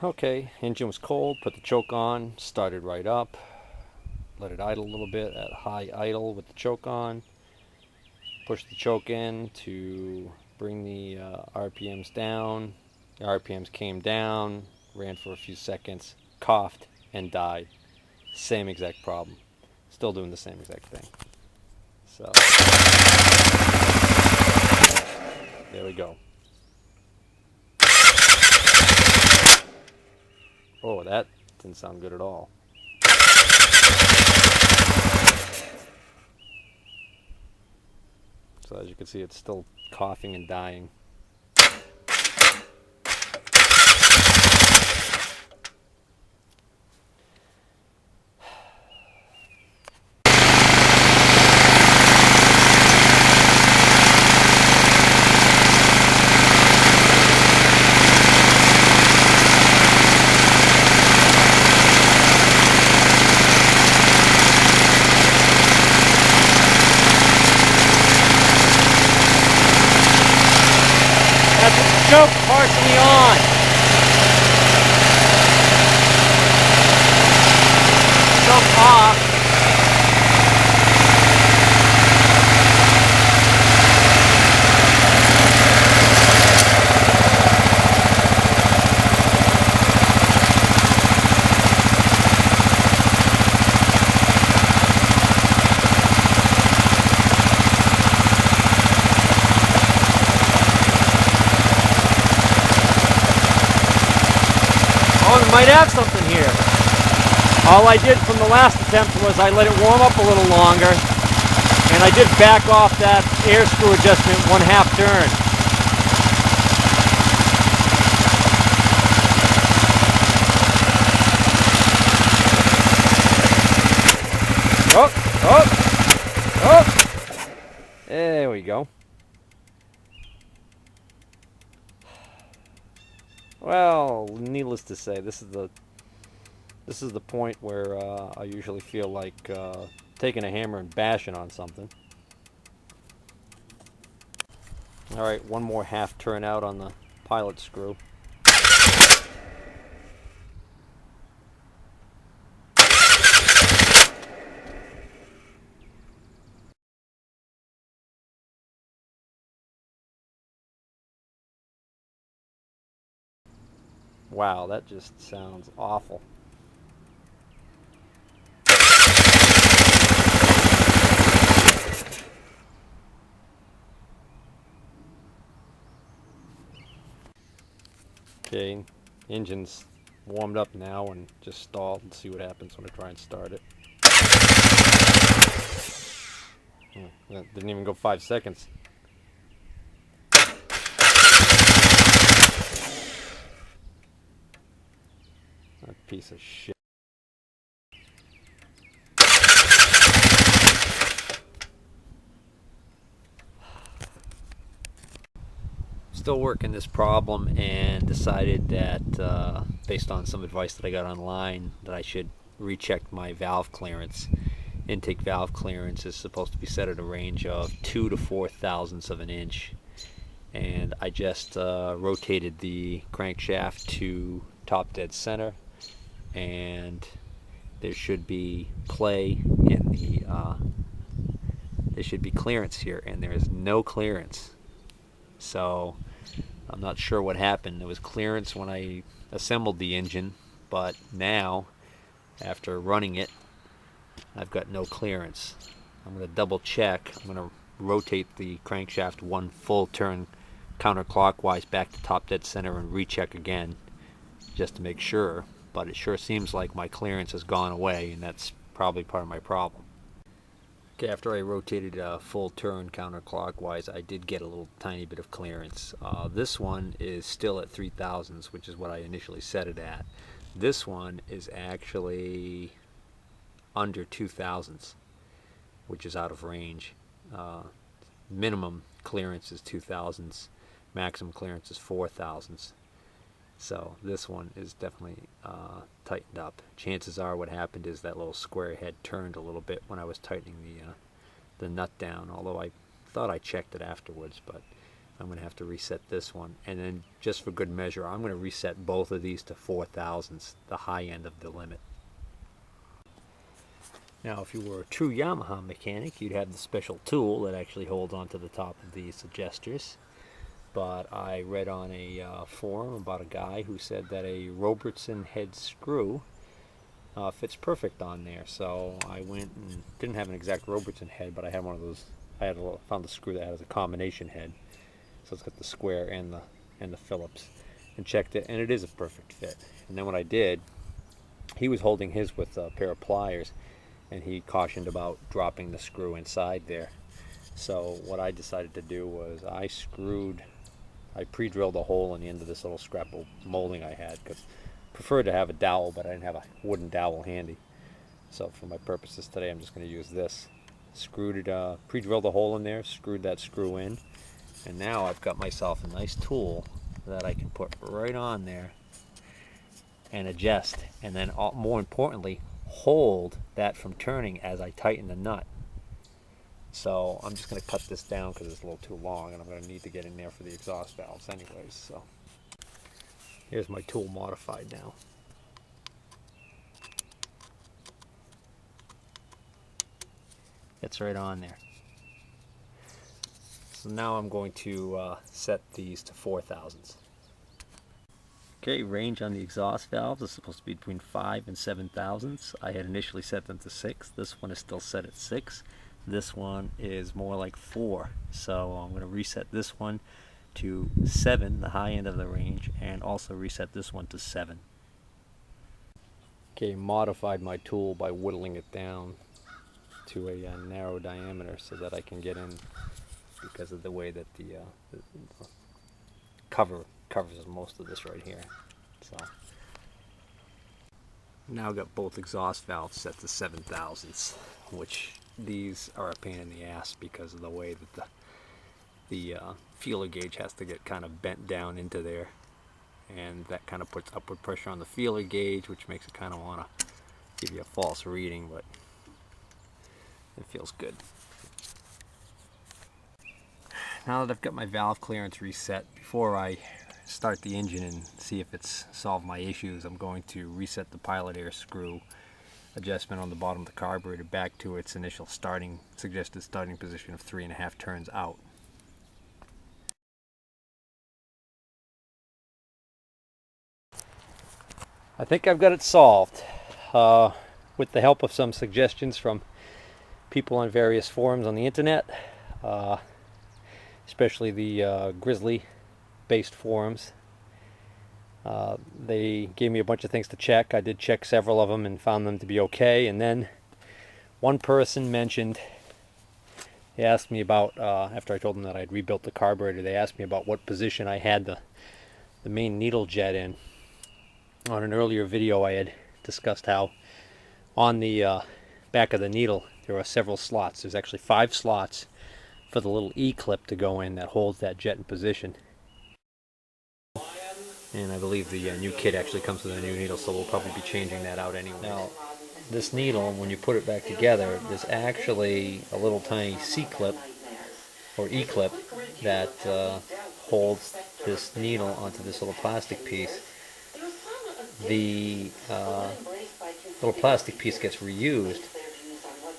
Okay, engine was cold, put the choke on, started right up, let it idle a little bit at high idle with the choke on, pushed the choke in to bring the RPMs down. The RPMs came down, ran for a few seconds, coughed, and died. Same exact problem. Still doing the same exact thing. So, there we go. Oh, that didn't sound good at all. So as you can see, it's still coughing and dying. That's the choke partially on. Choke off. Oh, we might have something here. All I did from the last attempt was I let it warm up a little longer, and I did back off that air screw adjustment 1/2 turn. Oh! There we go. Well, needless to say, this is the point where I usually feel like taking a hammer and bashing on something. All right, one more 1/2 turn out on the pilot screw. Wow, that just sounds awful. Okay, engine's warmed up now and just stalled, and see what happens when I try and start it. That didn't even go 5 seconds. That piece of shit. Still working this problem, and decided that based on some advice that I got online, that I should recheck my valve clearance. Intake valve clearance is supposed to be set at a range of 2 to 4 thousandths of an inch, and I just rotated the crankshaft to top dead center, and there should be play in the there should be clearance here, and there is no clearance. So I'm not sure what happened. There was clearance when I assembled the engine, but now after running it, I've got no clearance. I'm going to double check. I'm going to rotate the crankshaft 1 full turn counterclockwise back to top dead center and recheck again just to make sure, but it sure seems like my clearance has gone away, and that's probably part of my problem. Okay, after I rotated a full turn counterclockwise, I did get a little tiny bit of clearance. This one is still at 3 thousandths, which is what I initially set it at. This one is actually under 2 thousandths, which is out of range. Minimum clearance is 2 thousandths, maximum clearance is 4 thousandths. So this one is definitely tightened up. Chances are what happened is that little square head turned a little bit when I was tightening the nut down, although I thought I checked it afterwards, but I'm going to have to reset this one. And then just for good measure, I'm going to reset both of these to 4,000ths, the high end of the limit. Now, if you were a true Yamaha mechanic, you'd have the special tool that actually holds onto the top of these adjusters. But I read on a forum about a guy who said that a Robertson head screw fits perfect on there. So I went and didn't have an exact Robertson head, but I had one of those. Found the screw that has a combination head, so it's got the square and the Phillips, and checked it, and it is a perfect fit. And then what I did, he was holding his with a pair of pliers, and he cautioned about dropping the screw inside there. So what I decided to do was I pre-drilled a hole in the end of this little scrap of molding I had, because I preferred to have a dowel, but I didn't have a wooden dowel handy. So for my purposes today, I'm just going to use this. Pre-drilled a hole in there, screwed that screw in, and now I've got myself a nice tool that I can put right on there and adjust, and then more importantly, hold that from turning as I tighten the nut. So I'm just going to cut this down because it's a little too long, and I'm going to need to get in there for the exhaust valves anyways. So here's my tool modified now. It's right on there. So now I'm going to set these to 4,000ths. Okay, range on the exhaust valves is supposed to be between 5 and 7,000ths. I had initially set them to 6. This one is still set at 6. This one is more like 4. So I'm going to reset this one to 7, the high end of the range, and also reset this one to 7. Okay, modified my tool by whittling it down to a narrow diameter so that I can get in, because of the way that the cover covers most of this right here. So now I've got both exhaust valves set to 7,000ths, which these are a pain in the ass because of the way that the feeler gauge has to get kind of bent down into there, and that kind of puts upward pressure on the feeler gauge, which makes it kind of want to give you a false reading, but it feels good. Now that I've got my valve clearance reset, before I start the engine and see if it's solved my issues, I'm going to reset the pilot air screw adjustment on the bottom of the carburetor back to its initial suggested starting position of 3.5 turns out. I think I've got it solved with the help of some suggestions from people on various forums on the internet, especially the Grizzly based forums. They gave me a bunch of things to check. I did check several of them and found them to be okay, and then one person mentioned, they asked me about, after I told them that I had rebuilt the carburetor, they asked me about what position I had the main needle jet in. On an earlier video I had discussed how on the back of the needle there are several slots. There's actually 5 slots for the little E-clip to go in that holds that jet in position. And I believe the new kit actually comes with a new needle, so we'll probably be changing that out anyway. Now, this needle, when you put it back together, there's actually a little tiny C-clip or E-clip that holds this needle onto this little plastic piece. The little plastic piece gets reused.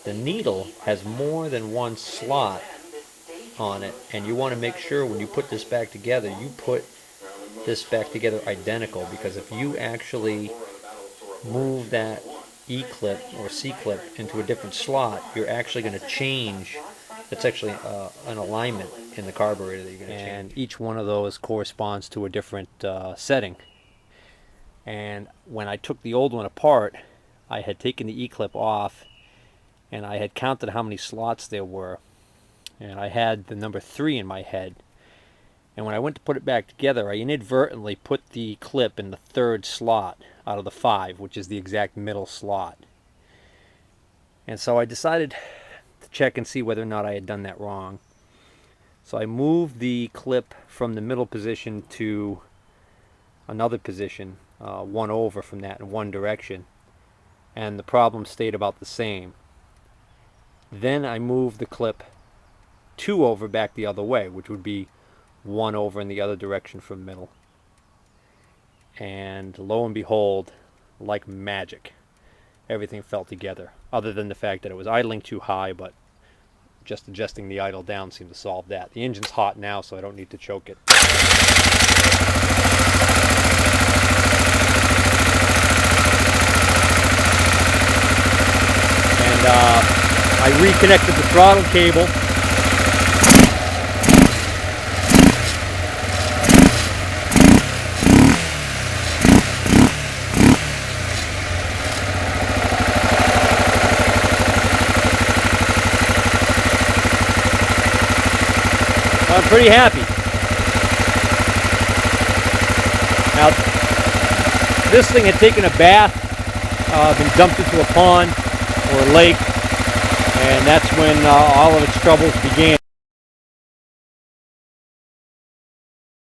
The needle has more than one slot on it, and you want to make sure when you put this back together, you put this back together identical, because if you actually move that E-clip or C-clip into a different slot, you're actually going to change. It's actually an alignment in the carburetor that you're going to change. And each one of those corresponds to a different setting. And when I took the old one apart, I had taken the E-clip off, and I had counted how many slots there were, and I had the number 3 in my head. And when I went to put it back together, I inadvertently put the clip in the 3rd slot out of the 5, which is the exact middle slot. And so I decided to check and see whether or not I had done that wrong. So I moved the clip from the middle position to another position, one over from that in one direction, and the problem stayed about the same. Then I moved the clip 2 over back the other way, which would be one over in the other direction from middle. And lo and behold, like magic, everything fell together, other than the fact that it was idling too high, but just adjusting the idle down seemed to solve that. The engine's hot now, so I don't need to choke it. And I reconnected the throttle cable. I'm pretty happy. Now, this thing had taken a bath, been dumped into a pond or a lake, and that's when all of its troubles began.